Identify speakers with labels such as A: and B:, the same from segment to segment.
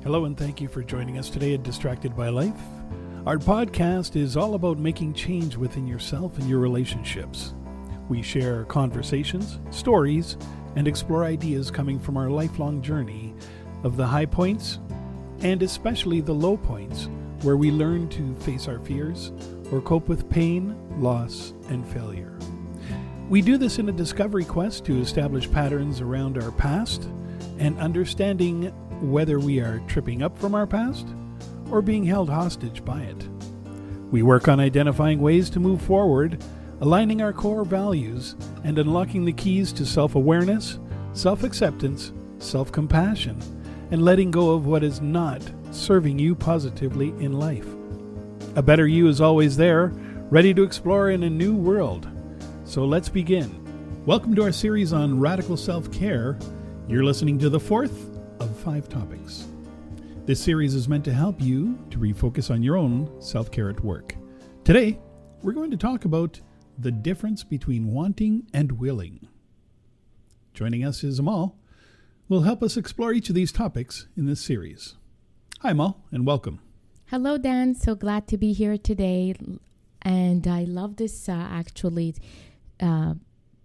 A: Hello and thank you for joining us today at Distracted by Life. Our podcast is all about making change within yourself and your relationships. We share conversations, stories, and explore ideas coming from our lifelong journey of the high points and especially the low points where we learn to face our fears or cope with pain, loss, and failure. We do this in a discovery quest to establish patterns around our past and understanding whether we are tripping up from our past or being held hostage by it. We work on identifying ways to move forward, aligning our core values, and unlocking the keys to self-awareness, self-acceptance, self-compassion, and letting go of what is not serving you positively in life. A better you is always there, ready to explore in a new world. So let's begin. Welcome to our series on radical self-care. You're listening to the fourth of 5 topics. This series is meant to help you to refocus on your own self-care at work. Today, we're going to talk about the difference between wanting and willing. Joining us is Amal, who will help us explore each of these topics in this series. Hi, Amal, and welcome.
B: Hello, Dan. So glad to be here today. And I love this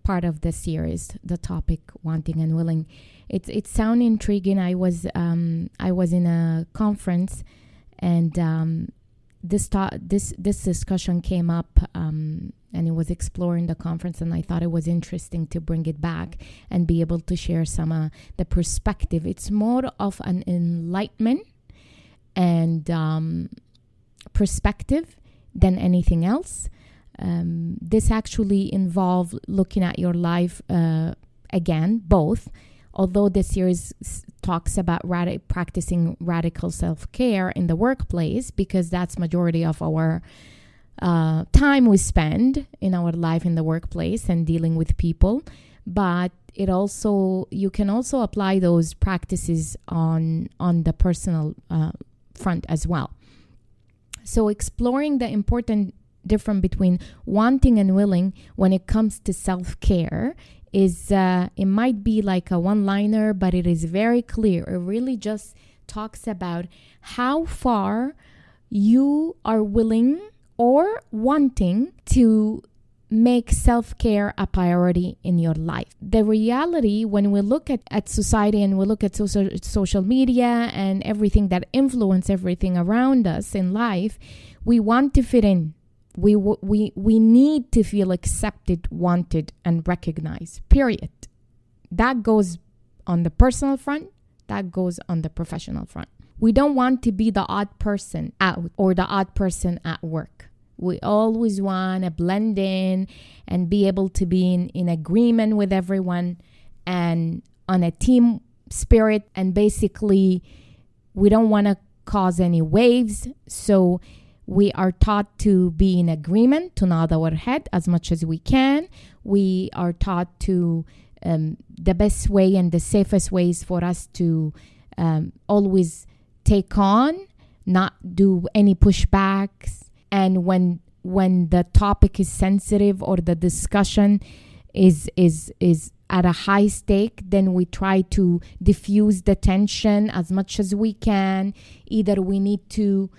B: part of the series, the topic wanting and willing. It sounds intriguing. I was in a conference, and this discussion came up, and it was exploring the conference, and I thought it was interesting to bring it back and be able to share some the perspective. It's more of an enlightenment and perspective than anything else. This actually involved looking at your life again, both. Although the series talks about practicing radical self-care in the workplace, because that's majority of our time we spend in our life in the workplace and dealing with people. But you can also apply those practices on the personal front as well. So exploring the important difference between wanting and willing when it comes to self-care is it might be like a one-liner, but it is very clear. It really just talks about how far you are willing or wanting to make self-care a priority in your life. The reality, when we look at society and we look at social media and everything that influence everything around us in life, we want to fit in. We need to feel accepted, wanted, and recognized, period. That goes on the personal front. That goes on the professional front. We don't want to be the odd person out or the odd person at work. We always want to blend in and be able to be in agreement with everyone and on a team spirit. And basically, we don't want to cause any waves. So we are taught to be in agreement, to nod our head as much as we can. We are taught to the best way and the safest ways for us to always take on, not do any pushbacks. And when the topic is sensitive or the discussion is at a high stake, then we try to diffuse the tension as much as we can. Either we need to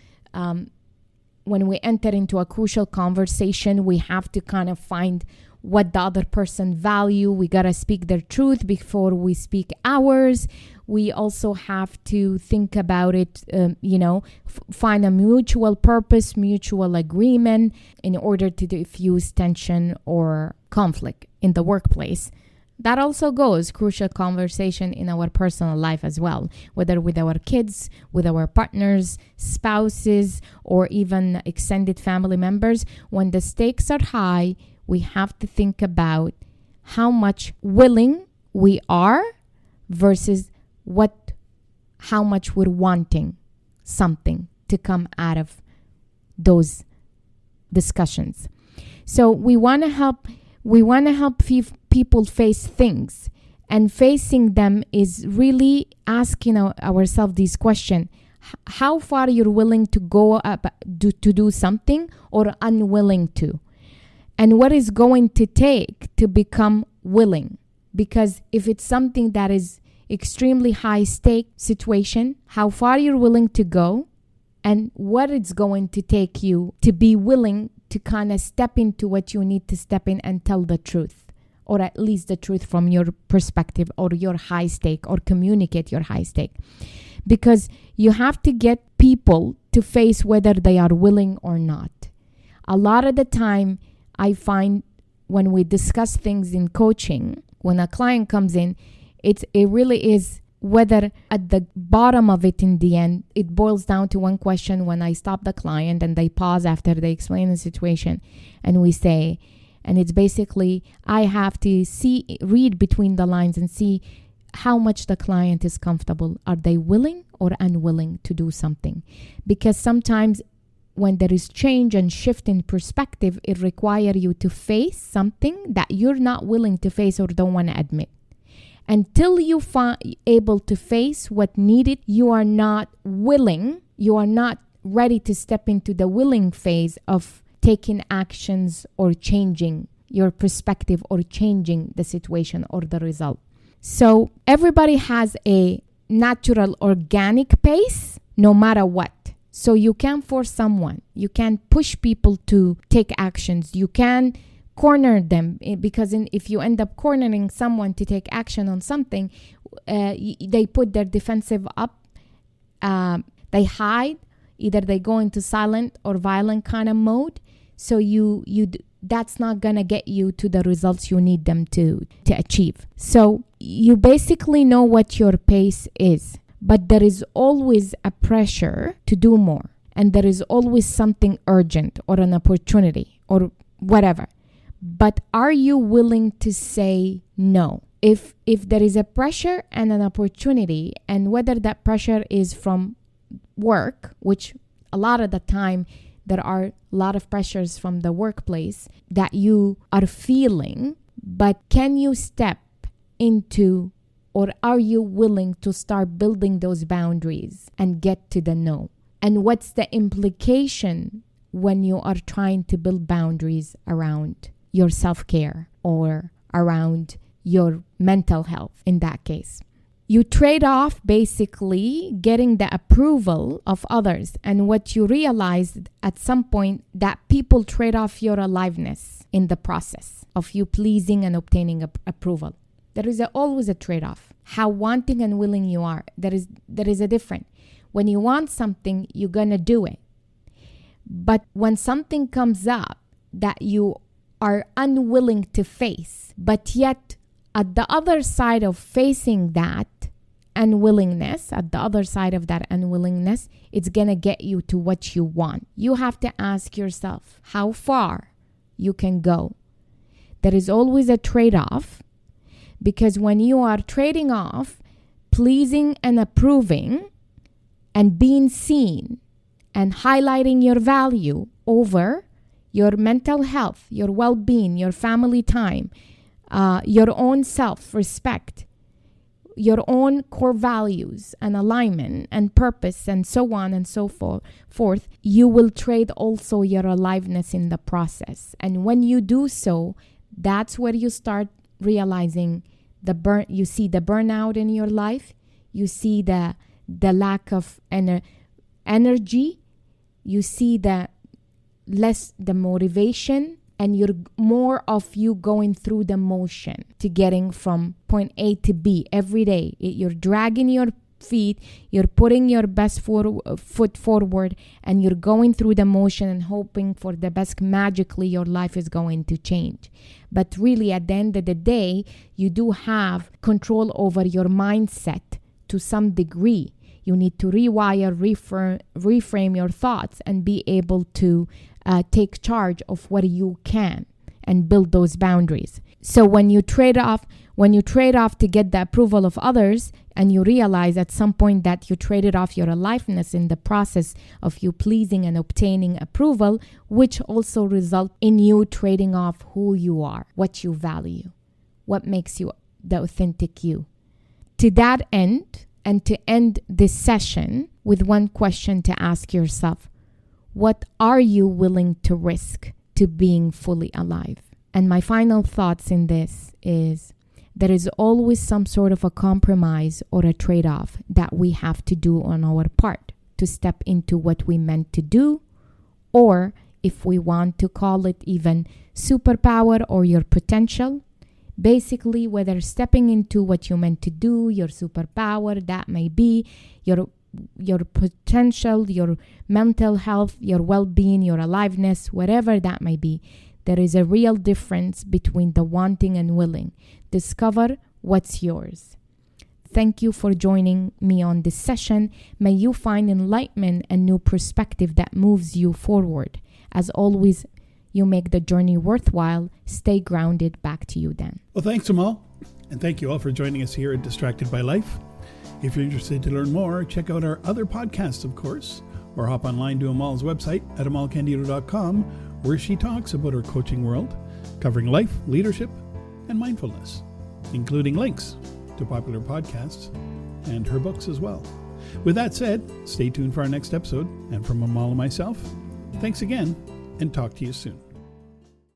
B: when we enter into a crucial conversation, we have to kind of find what the other person value. We got to speak their truth before we speak ours. We also have to think about it, find a mutual purpose, mutual agreement in order to diffuse tension or conflict in the workplace. That also goes crucial conversation in our personal life as well, whether with our kids, with our partners, spouses, or even extended family members. When the stakes are high, we have to think about how much willing we are versus how much we're wanting something to come out of those discussions. So we want to help people face things, and facing them is really asking ourselves this question: how far you're willing to go up to do something or unwilling to, and what is going to take to become willing. Because if it's something that is extremely high stake situation, how far you're willing to go, and what it's going to take you to be willing to kind of step into what you need to step in and tell the truth, or at least the truth from your perspective or your high stake, or communicate your high stake. Because you have to get people to face whether they are willing or not. A lot of the time, I find when we discuss things in coaching, when a client comes in, it really is whether at the bottom of it in the end, it boils down to one question when I stop the client and they pause after they explain the situation, and we say, and it's basically, I have to read between the lines and see how much the client is comfortable. Are they willing or unwilling to do something? Because sometimes when there is change and shift in perspective, it requires you to face something that you're not willing to face or don't want to admit. Until you able to face what needed, you are not willing, you are not ready to step into the willing phase of taking actions or changing your perspective or changing the situation or the result. So everybody has a natural organic pace no matter what. So you can't force someone. You can't push people to take actions. You can corner them, because if you end up cornering someone to take action on something, they put their defensive up. They hide. Either they go into silent or violent kind of mode. So that's not going to get you to the results you need them to achieve. So you basically know what your pace is, but there is always a pressure to do more. And there is always something urgent or an opportunity or whatever. But are you willing to say no? If there is a pressure and an opportunity, and whether that pressure is from work, which a lot of the time there are a lot of pressures from the workplace that you are feeling, but can you step into, or are you willing to start building those boundaries and get to the no? And what's the implication when you are trying to build boundaries around your self-care or around your mental health in that case? You trade off basically getting the approval of others. And what you realize at some point, that people trade off your aliveness in the process of you pleasing and obtaining approval. There is always a trade-off. How wanting and willing you are. There is a difference. When you want something, you're going to do it. But when something comes up that you are unwilling to face, but yet at the other side of facing that unwillingness, at the other side of that unwillingness, it's going to get you to what you want. You have to ask yourself how far you can go. There is always a trade-off, because when you are trading off pleasing and approving and being seen and highlighting your value over your mental health, your well-being, your family time, your own self-respect, your own core values and alignment and purpose and so on and so forth, you will trade also your aliveness in the process. And when you do so, that's where you start realizing you see the burnout in your life, you see the lack of energy, you see the motivation, and you're more of you going through the motion to getting from point A to B every day. You're dragging your feet, you're putting your best foot forward, and you're going through the motion and hoping for the best. Magically, your life is going to change. But really, at the end of the day, you do have control over your mindset to some degree. You need to rewire, reframe your thoughts and be able to take charge of what you can and build those boundaries. So when you trade off to get the approval of others, and you realize at some point that you traded off your aliveness in the process of you pleasing and obtaining approval, which also result in you trading off who you are, what you value, what makes you the authentic you. To that end, and to end this session with one question to ask yourself: what are you willing to risk to being fully alive? And my final thoughts in this is There is always some sort of a compromise or a trade-off that we have to do on our part to step into what we meant to do, or if we want to call it even superpower or your potential. Basically, whether stepping into what you meant to do, your superpower, that may be your potential, your mental health, your well-being, your aliveness, whatever that may be, there is a real difference between the wanting and willing. Discover what's yours. Thank you for joining me on this session. May you find enlightenment and new perspective that moves you forward. As always, you make the journey worthwhile. Stay grounded. Back to you, Dan.
A: Well, thanks, Amal. And thank you all for joining us here at Distracted by Life. If you're interested to learn more, check out our other podcasts, of course, or hop online to Amal's website at amalcandido.com, where she talks about her coaching world, covering life, leadership, and mindfulness, including links to popular podcasts and her books as well. With that said, stay tuned for our next episode. And from Amal and myself, thanks again, and talk to you soon.